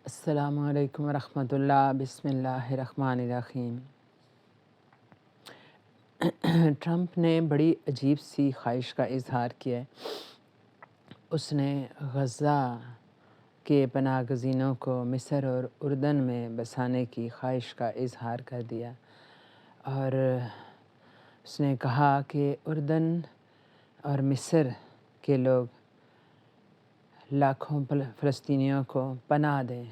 السلام علیکم ورحمۃ اللہ۔ بسم اللہ الرحمن الرحیم۔ ٹرمپ نے بڑی عجیب سی خواہش کا اظہار کیا ہے۔ اس نے غزہ کے پناہ گزینوں کو مصر اور اردن میں بسانے کی خواہش کا اظہار کر دیا، اور اس نے کہا کہ اردن اور مصر کے لوگ لاکھوں فلسطینیوں کو پناہ دیں۔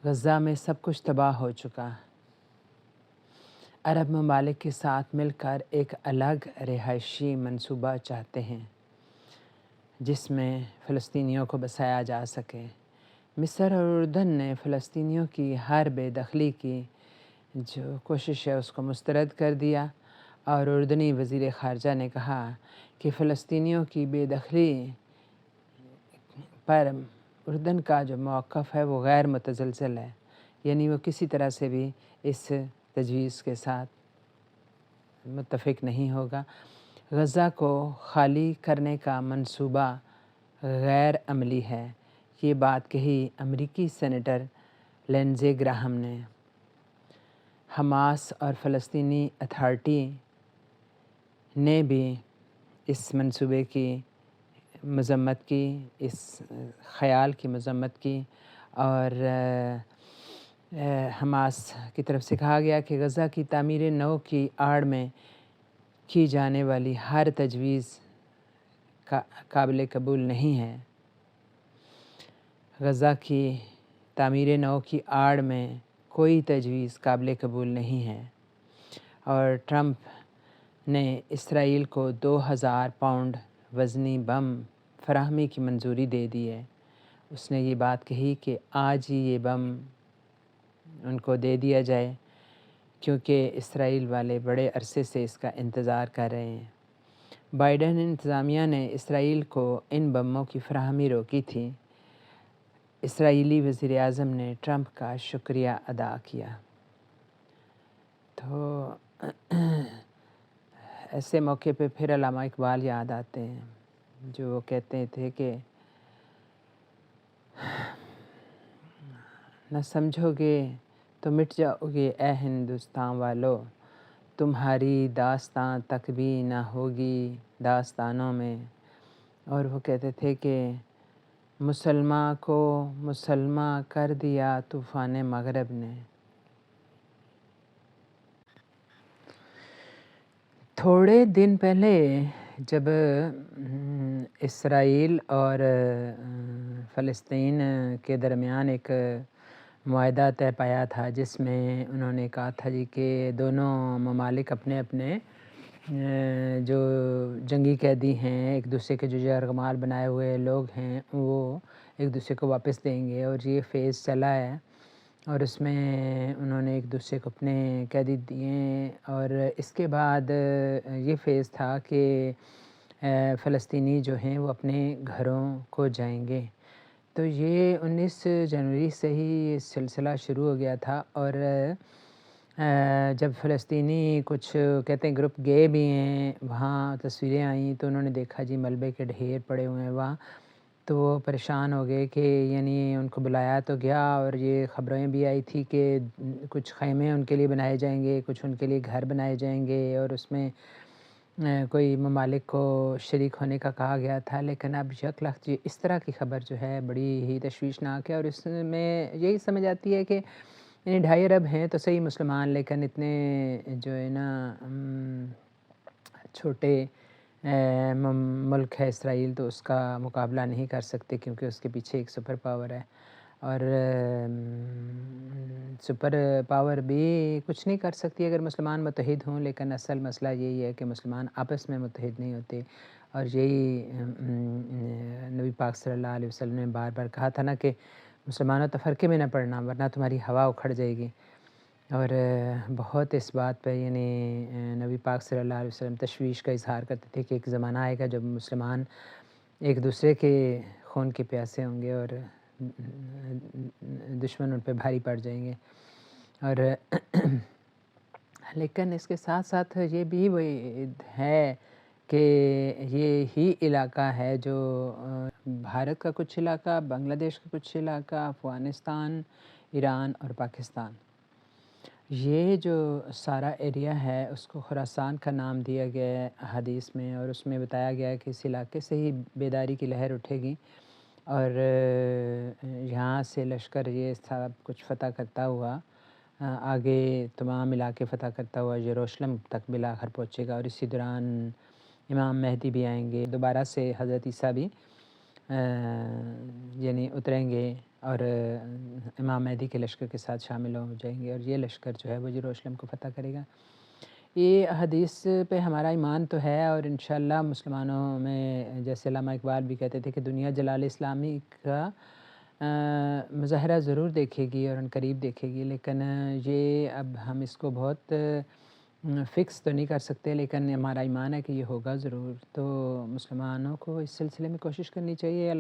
غزہ میں سب کچھ تباہ ہو چکا۔ عرب ممالک کے ساتھ مل کر ایک الگ رہائشی منصوبہ چاہتے ہیں جس میں فلسطینیوں کو بسایا جا سکے۔ مصر اور اردن نے فلسطینیوں کی ہر بے دخلی کی جو کوشش ہے اس کو مسترد کر دیا، اور اردنی وزیر خارجہ نے کہا کہ فلسطینیوں کی بے دخلی پر اردن کا جو موقف ہے وہ غیر متزلزل ہے، یعنی وہ کسی طرح سے بھی اس تجویز کے ساتھ متفق نہیں ہوگا۔ غزہ کو خالی کرنے کا منصوبہ غیر عملی ہے، یہ بات کہی امریکی سینیٹر لنزے گراہم نے۔ حماس اور فلسطینی اتھارٹی نے بھی اس منصوبے کی مذمت کی، اس خیال کی مذمت کی، اور حماس کی طرف سے کہا گیا کہ غزہ کی تعمیر نو کی آڑ میں کی جانے والی ہر تجویز قابل قبول نہیں ہے۔ غزہ کی تعمیر نو کی آڑ میں کوئی تجویز قابل قبول نہیں ہے، اور ٹرمپ نے اسرائیل کو 2000 پاؤنڈ وزنی بم فراہمی کی منظوری دے دی ہے۔ اس نے یہ بات کہی کہ آج ہی یہ بم ان کو دے دیا جائے، کیونکہ اسرائیل والے بڑے عرصے سے اس کا انتظار کر رہے ہیں۔ بائیڈن انتظامیہ نے اسرائیل کو ان بموں کی فراہمی روکی تھی۔ اسرائیلی وزیر اعظم نے ٹرمپ کا شکریہ ادا کیا۔ تو ایسے موقع پہ پھر علامہ اقبال یاد آتے ہیں، جو وہ کہتے تھے کہ نہ سمجھو گے تو مٹ جاؤ گے اے ہندوستان والو، تمہاری داستاں تک بھی نہ ہوگی داستانوں میں۔ اور وہ کہتے تھے کہ مسلماں کو مسلماں کر دیا طوفان مغرب نے۔ تھوڑے دن پہلے جب اسرائیل اور فلسطین کے درمیان ایک معاہدہ طے پایا تھا، جس میں انہوں نے کہا تھا کہ دونوں ممالک اپنے اپنے جو جنگی قیدی ہیں، ایک دوسرے کے جو یرغمال بنائے ہوئے لوگ ہیں، وہ ایک دوسرے کو واپس دیں گے، اور یہ فیز چلا ہے، اور اس میں انہوں نے ایک دوسرے کو اپنے قیدی دیے۔ اور اس کے بعد یہ فیز تھا کہ فلسطینی جو ہیں وہ اپنے گھروں کو جائیں گے۔ تو یہ 19 جنوری سے ہی یہ سلسلہ شروع ہو گیا تھا، اور جب فلسطینی کچھ کہتے ہیں گروپ گئے بھی ہیں، وہاں تصویریں آئیں تو انہوں نے دیکھا جی ملبے کے ڈھیر پڑے ہوئے ہیں وہاں، تو وہ پریشان ہو گئے کہ یعنی ان کو بلایا تو گیا، اور یہ خبریں بھی آئی تھی کہ کچھ خیمے ان کے لیے بنائے جائیں گے، کچھ ان کے لیے گھر بنائے جائیں گے، اور اس میں کوئی ممالک کو شریک ہونے کا کہا گیا تھا۔ لیکن اب یک لخت اس طرح کی خبر جو ہے بڑی ہی تشویشناک ہے، اور اس میں یہی سمجھ آتی ہے کہ یعنی 2.5 ارب ہیں تو صحیح مسلمان، لیکن اتنے جو ہے نا چھوٹے ملک ہے اسرائیل، تو اس کا مقابلہ نہیں کر سکتے، کیونکہ اس کے پیچھے ایک سپر پاور ہے، اور سپر پاور بھی کچھ نہیں کر سکتی اگر مسلمان متحد ہوں۔ لیکن اصل مسئلہ یہی ہے کہ مسلمان آپس میں متحد نہیں ہوتے، اور یہی نبی پاک صلی اللہ علیہ وسلم نے بار بار کہا تھا نا کہ مسلمانوں تفرقے میں نہ پڑنا، ورنہ تمہاری ہوا اکھڑ جائے گی۔ اور بہت اس بات پہ یعنی نبی پاک صلی اللہ علیہ وسلم تشویش کا اظہار کرتے تھے کہ ایک زمانہ آئے گا جب مسلمان ایک دوسرے کے خون کے پیاسے ہوں گے، اور دشمن ان پہ بھاری پڑ جائیں گے۔ اور لیکن اس کے ساتھ ساتھ یہ بھی ہے کہ یہ ہی علاقہ ہے جو بھارت کا کچھ علاقہ، بنگلہ دیش کا کچھ علاقہ، افغانستان، ایران اور پاکستان، یہ جو سارا ایریا ہے اس کو خراسان کا نام دیا گیا ہے حدیث میں، اور اس میں بتایا گیا ہے کہ اس علاقے سے ہی بیداری کی لہر اٹھے گی، اور یہاں سے لشکر یہ سب کچھ فتح کرتا ہوا آگے تمام علاقے فتح کرتا ہوا یروشلم تک بالآخر پہنچے گا، اور اسی دوران امام مہدی بھی آئیں گے، دوبارہ سے حضرت عیسیٰ بھی یعنی اتریں گے اور امام مہدی کے لشکر کے ساتھ شامل ہو جائیں گے، اور یہ لشکر جو ہے وہ یروشلم کو فتح کرے گا۔ یہ حدیث پہ ہمارا ایمان تو ہے، اور انشاءاللہ مسلمانوں میں جیسے علامہ اقبال بھی کہتے تھے کہ دنیا جلال اسلامی کا مظاہرہ ضرور دیکھے گی اور عنقریب دیکھے گی، لیکن یہ اب ہم اس کو بہت فکس تو نہیں کر سکتے، لیکن ہمارا ایمان ہے کہ یہ ہوگا ضرور۔ تو مسلمانوں کو اس سلسلے میں کوشش کرنی چاہیے۔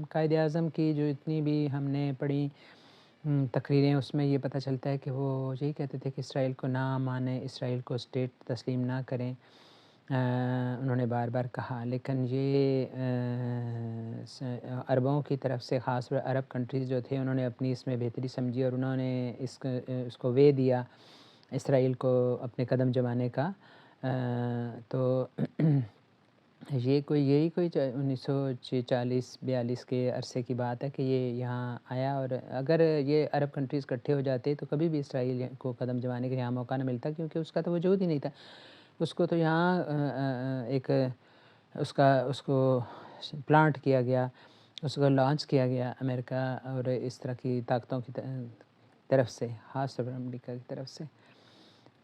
قائد اعظم کی جو اتنی بھی ہم نے پڑھی تقریریں، اس میں یہ پتہ چلتا ہے کہ وہ یہی کہتے تھے کہ اسرائیل کو نہ مانیں، اسرائیل کو اسٹیٹ تسلیم نہ کریں، انہوں نے بار بار کہا، لیکن یہ عربوں کی طرف سے خاص طور عرب کنٹریز جو تھے انہوں نے اپنی اس میں بہتری سمجھی، اور انہوں نے اس کو وے دیا اسرائیل کو اپنے قدم جمانے کا۔ تو یہی کوئی 1940-42 کے عرصے کی بات ہے کہ یہ یہاں آیا، اور اگر یہ عرب کنٹریز اکٹھے ہو جاتے تو کبھی بھی اسرائیل کو قدم جمانے کا یہاں موقع نہ ملتا، کیونکہ اس کا تو وجود ہی نہیں تھا۔ اس کو تو یہاں ایک اس کو پلانٹ کیا گیا، اس کو لانچ کیا گیا امریکہ اور اس طرح کی طاقتوں کی طرف سے، خاص طور پر امریکہ کی طرف سے۔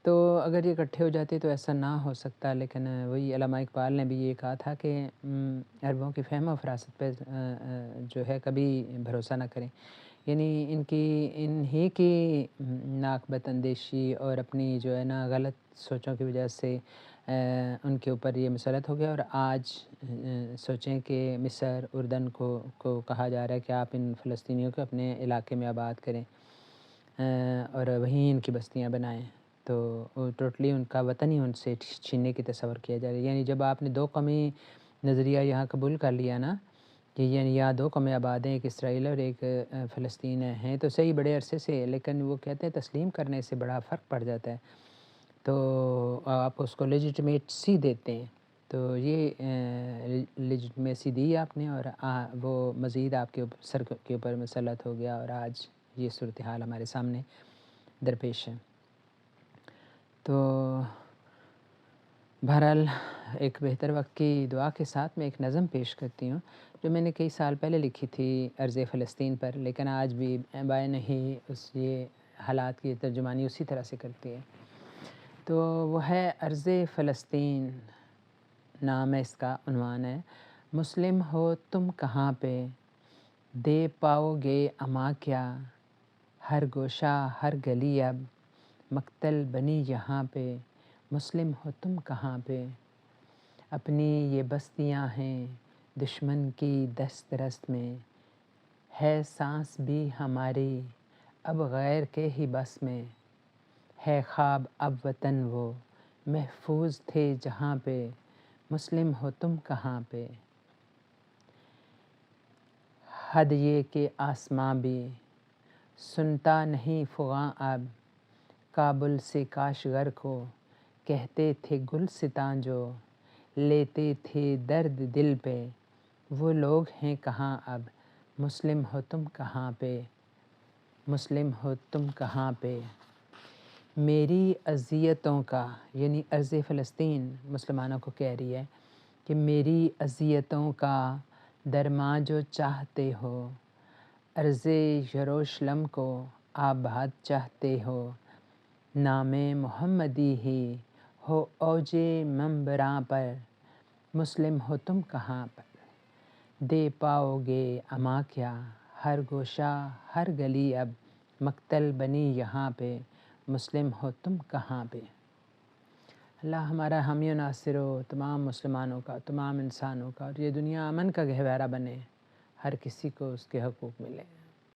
تو اگر یہ اکٹھے ہو جاتے تو ایسا نہ ہو سکتا، لیکن وہی علامہ اقبال نے بھی یہ کہا تھا کہ عربوں کی فہم و فراست پہ جو ہے کبھی بھروسہ نہ کریں، یعنی انہی کی ناقبت اندیشی اور اپنی جو ہے نا غلط سوچوں کی وجہ سے ان کے اوپر یہ مسلط ہو گیا، اور آج سوچیں کہ مصر، اردن کو کہا جا رہا ہے کہ آپ ان فلسطینیوں کو اپنے علاقے میں آباد کریں اور وہیں ان کی بستیاں بنائیں، تو ٹوٹلی ان کا وطن ہی ان سے چھیننے کی تصور کیا جا رہا ہے۔ یعنی جب آپ نے دو قومی نظریہ یہاں قبول کر لیا نا کہ یعنی یہاں دو قومیں آباد ہیں، ایک اسرائیل اور ایک فلسطین ہیں، تو صحیح بڑے عرصے سے، لیکن وہ کہتے ہیں تسلیم کرنے سے بڑا فرق پڑ جاتا ہے، تو آپ اس کو لیجیٹمیسی دیتے ہیں، تو یہ لیجیٹمیسی دی آپ نے، اور وہ مزید آپ کے سر کے اوپر مسلط ہو گیا، اور آج یہ صورتحال ہمارے سامنے درپیش ہے۔ تو بہرحال ایک بہتر وقت کی دعا کے ساتھ میں ایک نظم پیش کرتی ہوں جو میں نے کئی سال پہلے لکھی تھی ارض فلسطین پر، لیکن آج بھی بائے نہیں یہ حالات کی ترجمانی اسی طرح سے کرتی ہے۔ تو وہ ہے ارض فلسطین، نام ہے اس کا، عنوان ہے: مسلم ہو تم کہاں پہ، دے پاؤ گے اما کیا، ہر گوشہ ہر گلی اب مقتل بنی یہاں پہ، مسلم ہو تم کہاں پہ، اپنی یہ بستیاں ہیں دشمن کی دست رست میں، ہے سانس بھی ہماری اب غیر کے ہی بس میں، ہے خواب اب وطن وہ محفوظ تھے جہاں پہ، مسلم ہو تم کہاں پہ، حد یہ کہ آسماں بھی سنتا نہیں فغاں اب، کابل سے کاشغر کو کہتے تھے گلستاں جو، لیتے تھے درد دل پہ، وہ لوگ ہیں کہاں اب، مسلم ہو تم کہاں پہ، مسلم ہو تم کہاں پہ، میری اذیتوں کا، یعنی ارض فلسطین مسلمانوں کو کہہ رہی ہے کہ میری اذیتوں کا درماں جو چاہتے ہو، ارض یروشلم کو آباد چاہتے ہو، نام محمدی ہی ہو اوج منبراں پر، مسلم ہو تم کہاں پر، دے پاؤ گے اما کیا، ہر گوشہ ہر گلی اب مقتل بنی یہاں پہ، مسلم ہو تم کہاں پہ۔ اللہ ہمارا حامی و ناصر ہو تمام مسلمانوں کا، تمام انسانوں کا، اور یہ دنیا امن کا گہوارہ بنے، ہر کسی کو اس کے حقوق ملے۔